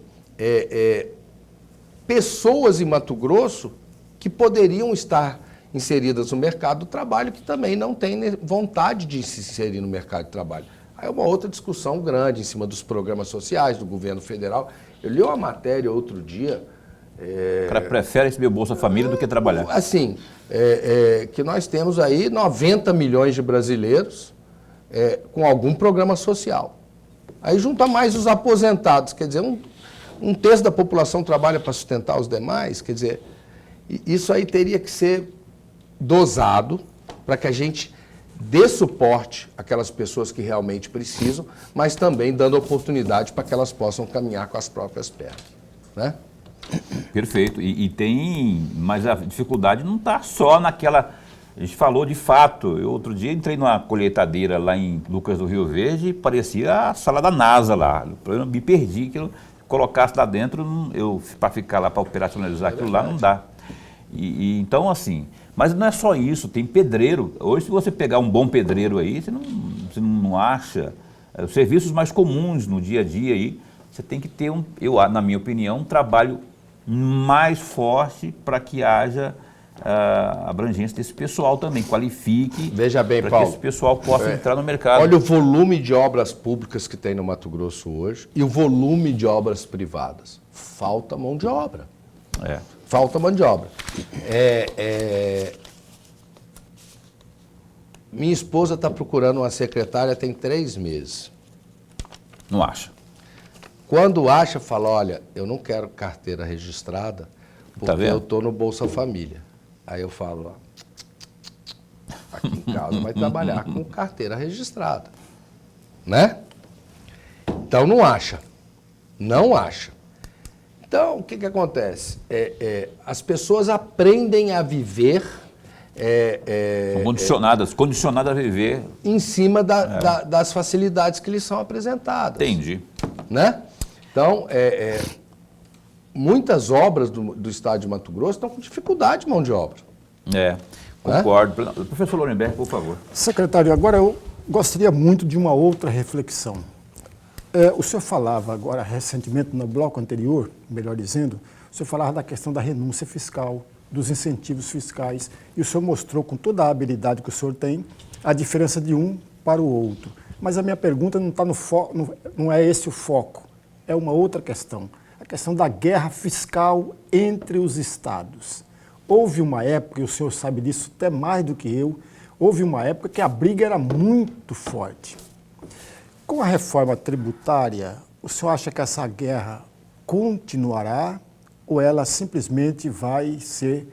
pessoas em Mato Grosso que poderiam estar inseridas no mercado do trabalho que também não têm vontade de se inserir no mercado de trabalho. Aí é uma outra discussão grande em cima dos programas sociais do governo federal. Eu li uma matéria outro dia...
O cara prefere receber o Bolsa Família do que trabalhar.
Assim, que nós temos aí 90 milhões de brasileiros com algum programa social. Aí junta mais os aposentados, quer dizer, um terço da população trabalha para sustentar os demais, quer dizer, isso aí teria que ser dosado para que a gente dê suporte àquelas pessoas que realmente precisam, mas também dando oportunidade para que elas possam caminhar com as próprias pernas, né?
Perfeito. Mas a dificuldade não está só naquela... A gente falou de fato. Eu outro dia entrei numa colheitadeira lá em Lucas do Rio Verde e parecia a sala da NASA lá. Eu me perdi, que eu colocasse lá dentro, para ficar lá para operacionalizar aquilo lá, não dá. Então, assim... Mas não é só isso, tem pedreiro. Hoje, se você pegar um bom pedreiro aí, você não acha... Os serviços mais comuns no dia a dia aí, você tem que ter, na minha opinião, um trabalho mais forte para que haja abrangência desse pessoal também, qualifique.
Veja bem,
para
Paulo,
que esse pessoal possa entrar no mercado.
Olha o volume de obras públicas que tem no Mato Grosso hoje e o volume de obras privadas. Falta mão de obra. Falta mão de obra. Minha esposa está procurando uma secretária tem 3 meses.
Não acha?
Quando acha, fala, olha, eu não quero carteira registrada porque eu estou no Bolsa Família. Aí eu falo, aqui em casa vai trabalhar com carteira registrada, né? Então não acha, não acha. Então o que acontece? As pessoas aprendem a viver...
condicionadas a viver...
Em cima das facilidades que lhes são apresentadas.
Entendi.
Né? Então, muitas obras do estado de Mato Grosso estão com dificuldade de mão de obra.
Concordo. Professor Lorenberg, por favor.
Secretário, agora eu gostaria muito de uma outra reflexão. O senhor falava agora recentemente, no bloco anterior, melhor dizendo, o senhor falava da questão da renúncia fiscal, dos incentivos fiscais, e o senhor mostrou com toda a habilidade que o senhor tem a diferença de um para o outro. Mas a minha pergunta não está não é esse o foco, é uma outra questão. A questão da guerra fiscal entre os estados. Houve uma época, e o senhor sabe disso até mais do que eu, houve uma época que a briga era muito forte. Com a reforma tributária, o senhor acha que essa guerra continuará ou ela simplesmente vai ser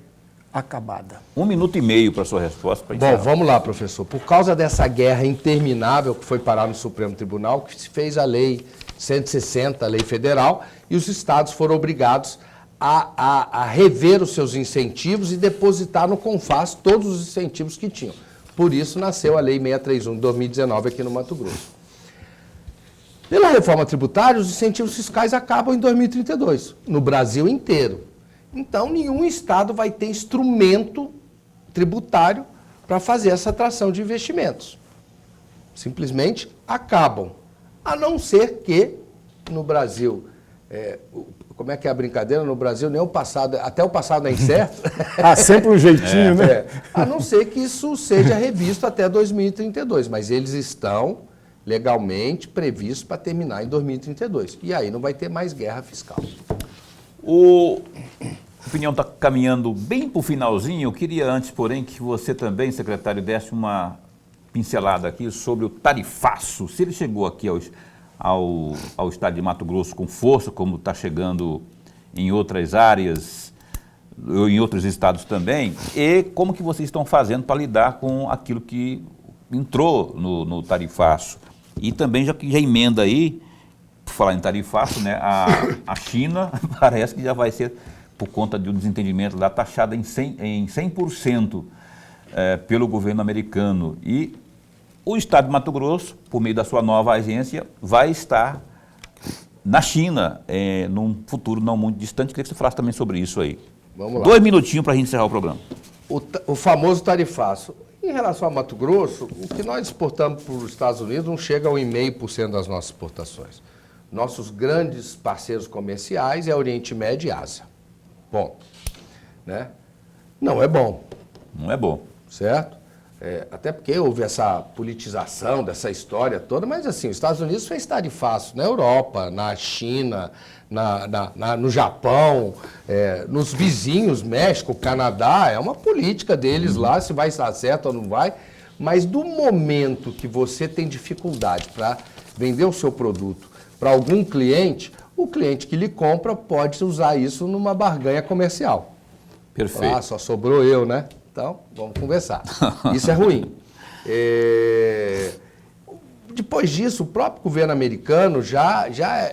acabada.
1 minuto e meio para a sua resposta. Pra
Bom,
encerrar.
vamos lá, professor. Por causa dessa guerra interminável que foi parar no Supremo Tribunal, que se fez a Lei 160, a Lei Federal, e os estados foram obrigados a rever os seus incentivos e depositar no CONFAS todos os incentivos que tinham. Por isso nasceu a Lei 631 de 2019 aqui no Mato Grosso. Pela reforma tributária, os incentivos fiscais acabam em 2032, no Brasil inteiro. Então, nenhum estado vai ter instrumento tributário para fazer essa atração de investimentos. Simplesmente acabam. A não ser que, no Brasil, como é que é a brincadeira? No Brasil, nem o passado, até o passado é incerto.
Ah, sempre um jeitinho, né?
A não ser que isso seja revisto até 2032, mas eles estão legalmente previstos para terminar em 2032. E aí não vai ter mais guerra fiscal.
A opinião está caminhando bem para o finalzinho. Eu queria antes, porém, que você também, secretário, desse uma pincelada aqui sobre o tarifaço. Se ele chegou aqui ao estado de Mato Grosso com força, como está chegando em outras áreas, ou em outros estados também, e como que vocês estão fazendo para lidar com aquilo que entrou no tarifaço. E também já emenda aí, por falar em tarifaço, né, a China parece que já vai ser, por conta de um desentendimento lá, taxada em 100% pelo governo americano. E o estado de Mato Grosso, por meio da sua nova agência, vai estar na China, num futuro não muito distante. Queria que você falasse também sobre isso aí.
Vamos lá.
2 minutinhos para a gente encerrar o programa.
O famoso tarifaço. Em relação a Mato Grosso, o que nós exportamos para os Estados Unidos não chega a 1,5% das nossas exportações. Nossos grandes parceiros comerciais é Oriente Médio e Ásia. Ponto. Né? Não é bom.
Não é bom.
Certo? Até porque houve essa politização dessa história toda, mas assim, os Estados Unidos fez tarifaço na Europa, na China, no Japão, nos vizinhos, México, Canadá, é uma política deles lá, se vai estar certo ou não vai, mas do momento que você tem dificuldade para vender o seu produto para algum cliente, o cliente que lhe compra pode usar isso numa barganha comercial.
Perfeito.
Ah, só sobrou eu, né? Então, vamos conversar. Isso é ruim. Depois disso, o próprio governo americano já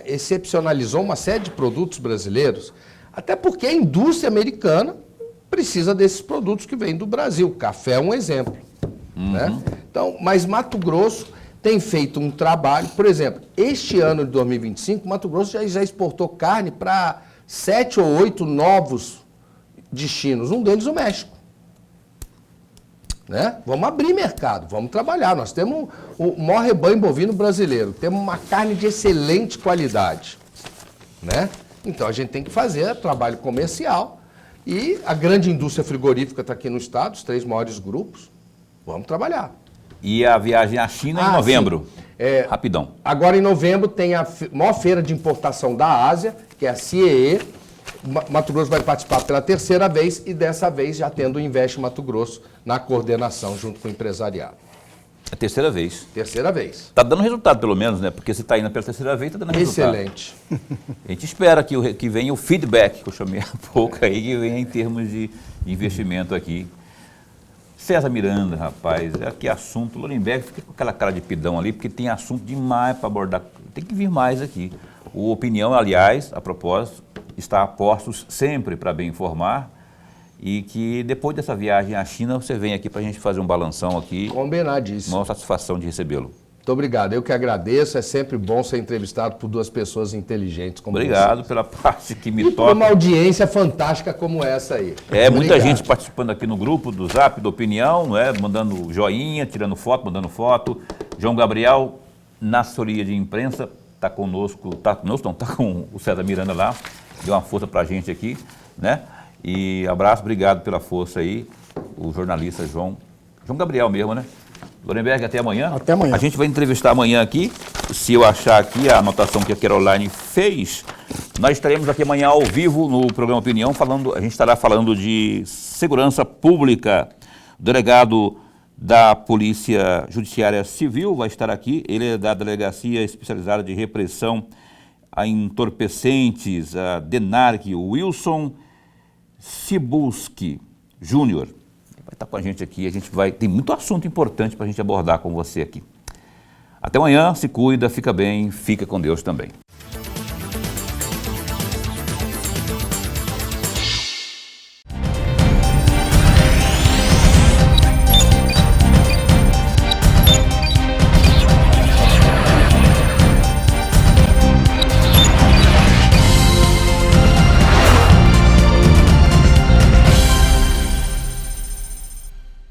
excepcionalizou uma série de produtos brasileiros, até porque a indústria americana precisa desses produtos que vêm do Brasil. Café é um exemplo. Né? Então, mas Mato Grosso tem feito um trabalho, por exemplo, este ano de 2025, Mato Grosso já exportou carne para 7 ou 8 novos destinos, um deles o México. Né? Vamos abrir mercado, vamos trabalhar. Nós temos o maior rebanho bovino brasileiro, temos uma carne de excelente qualidade. Né? Então a gente tem que fazer trabalho comercial e a grande indústria frigorífica está aqui no estado, os 3 maiores grupos, vamos trabalhar.
E a viagem à China em novembro? Rapidão.
Agora em novembro tem a maior feira de importação da Ásia, que é a CIEE. Mato Grosso vai participar pela 3ª vez e dessa vez já tendo o Investe Mato Grosso na coordenação junto com o empresariado.
É a 3ª vez.
3ª vez.
Está dando resultado pelo menos, né? Porque você está indo pela 3ª vez, está dando resultado.
Excelente.
A gente espera que venha o feedback, que eu chamei há pouco aí, que venha em termos de investimento aqui. César Miranda, rapaz, que assunto. Lorenberg fica com aquela cara de pidão ali, porque tem assunto demais para abordar. Tem que vir mais aqui. O Opinião, aliás, a propósito, está a postos sempre para bem informar e que depois dessa viagem à China você vem aqui para a gente fazer um balanção aqui.
Combinadíssimo.
Uma satisfação de recebê-lo.
Muito obrigado. Eu que agradeço. É sempre bom ser entrevistado por 2 pessoas inteligentes como
Obrigado
você.
pela parte que me
E por
toca.
uma audiência fantástica como essa aí.
Muita
Obrigado.
gente participando aqui no grupo do Zap, da Opinião, não é? Mandando joinha, tirando foto, mandando foto. João Gabriel, na assessoria de imprensa, está conosco, está com o César Miranda lá, deu uma força para a gente aqui, né? E abraço, obrigado pela força aí, o jornalista João Gabriel mesmo, né? Lorenberg, até amanhã.
Até amanhã.
A gente vai entrevistar amanhã aqui, se eu achar aqui a anotação que a Caroline fez, nós estaremos aqui amanhã ao vivo no programa Opinião, a gente estará falando de segurança pública. O delegado da Polícia Judiciária Civil vai estar aqui, ele é da Delegacia Especializada de Repressão a Entorpecentes, a DENARC, o Wilson Cibulski. Júnior. Ele vai estar com a gente aqui, tem muito assunto importante para a gente abordar com você aqui. Até amanhã, se cuida, fica bem, fica com Deus também.